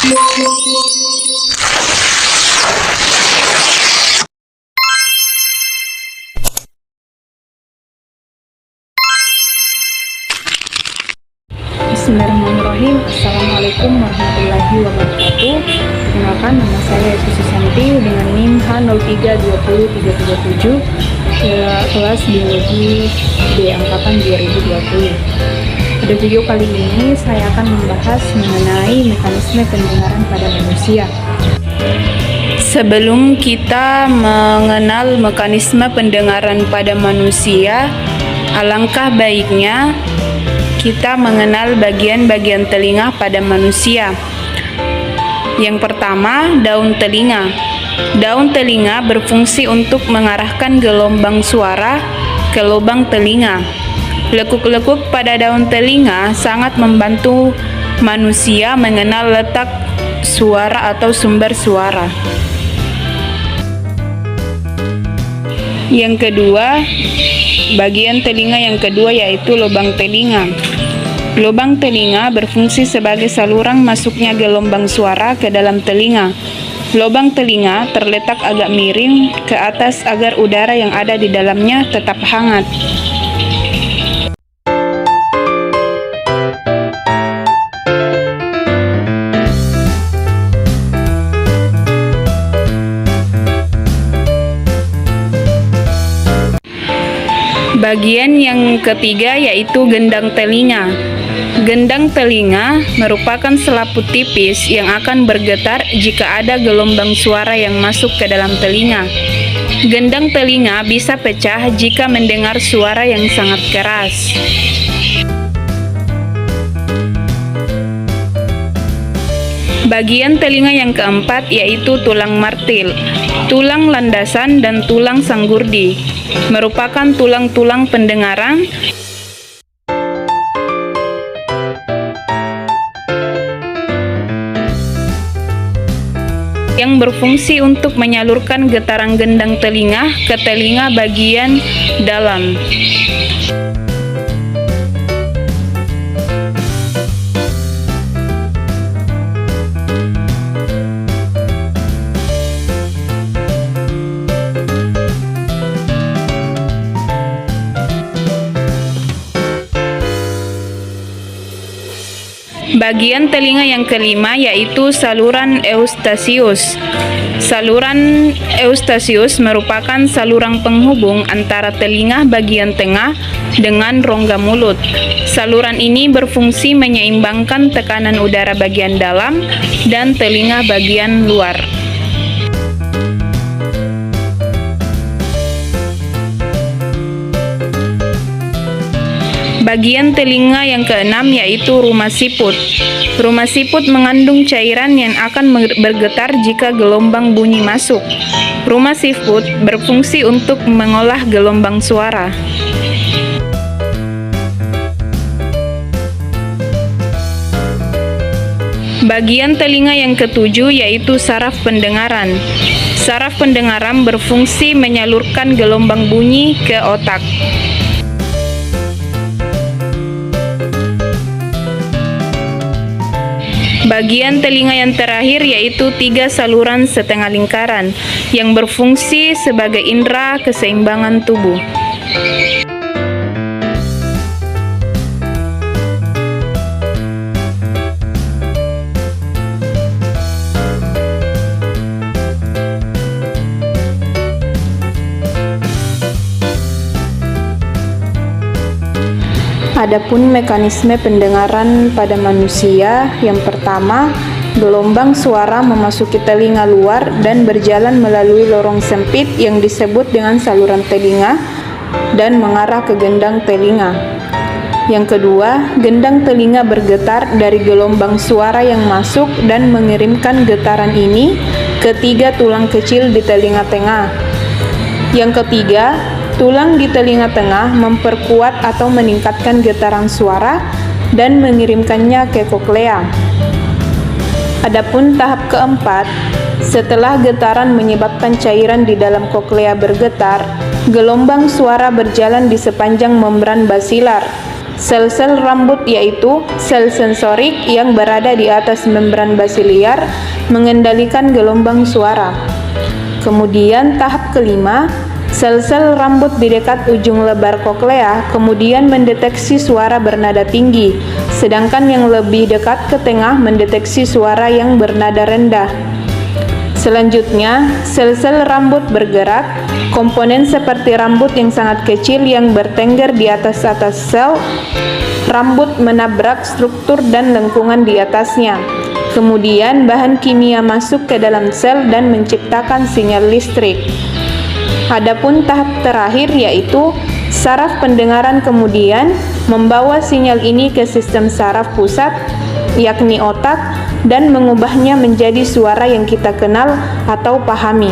Bismillahirrahmanirrahim. Assalamualaikum warahmatullahi wabarakatuh. Perkenalkan, nama saya Susi Santi dengan NIM H032037, kelas Biologi D Angkatan 2020. Pada video kali ini saya akan membahas mengenai mekanisme pendengaran pada manusia. Sebelum kita mengenal mekanisme pendengaran pada manusia, alangkah baiknya kita mengenal bagian-bagian telinga pada manusia. Yang pertama, daun telinga. Daun telinga berfungsi untuk mengarahkan gelombang suara ke lubang telinga. Lekuk-lekuk pada daun telinga sangat membantu manusia mengenal letak suara atau sumber suara. Yang kedua, bagian telinga yang kedua yaitu lubang telinga. Lubang telinga berfungsi sebagai saluran masuknya gelombang suara ke dalam telinga. Lubang telinga terletak agak miring ke atas agar udara yang ada di dalamnya tetap hangat. Bagian yang ketiga yaitu gendang telinga. Gendang telinga merupakan selaput tipis yang akan bergetar jika ada gelombang suara yang masuk ke dalam telinga. Gendang telinga bisa pecah jika mendengar suara yang sangat keras. Bagian telinga yang keempat yaitu tulang martil, tulang landasan dan tulang sanggurdi. Merupakan tulang-tulang pendengaran yang berfungsi untuk menyalurkan getaran gendang telinga ke telinga bagian dalam. Bagian telinga yang kelima yaitu saluran eustasius. Saluran eustasius merupakan saluran penghubung antara telinga bagian tengah dengan rongga mulut. Saluran ini berfungsi menyeimbangkan tekanan udara bagian dalam dan telinga bagian luar. Bagian telinga yang keenam yaitu rumah siput. Rumah siput mengandung cairan yang akan bergetar jika gelombang bunyi masuk. Rumah siput berfungsi untuk mengolah gelombang suara. Bagian telinga yang ketujuh yaitu saraf pendengaran. Saraf pendengaran berfungsi menyalurkan gelombang bunyi ke otak. Bagian telinga yang terakhir yaitu tiga saluran setengah lingkaran yang berfungsi sebagai indera keseimbangan tubuh. Adapun mekanisme pendengaran pada manusia, yang pertama, gelombang suara memasuki telinga luar dan berjalan melalui lorong sempit yang disebut dengan saluran telinga dan mengarah ke gendang telinga. Yang kedua, gendang telinga bergetar dari gelombang suara yang masuk dan mengirimkan getaran ini ke tiga tulang kecil di telinga tengah. Yang ketiga, tulang di telinga tengah memperkuat atau meningkatkan getaran suara dan mengirimkannya ke koklea. Adapun tahap keempat, setelah getaran menyebabkan cairan di dalam koklea bergetar, gelombang suara berjalan di sepanjang membran basilar. Sel-sel rambut yaitu sel sensorik yang berada di atas membran basiliar mengendalikan gelombang suara. Kemudian tahap kelima, sel-sel rambut di dekat ujung lebar koklea kemudian mendeteksi suara bernada tinggi, sedangkan yang lebih dekat ke tengah mendeteksi suara yang bernada rendah. Selanjutnya, sel-sel rambut bergerak. Komponen seperti rambut yang sangat kecil yang bertengger di atas sel rambut menabrak struktur dan lengkungan di atasnya. Kemudian, bahan kimia masuk ke dalam sel dan menciptakan sinyal listrik. Adapun tahap terakhir yaitu saraf pendengaran kemudian membawa sinyal ini ke sistem saraf pusat, yakni otak, dan mengubahnya menjadi suara yang kita kenal atau pahami.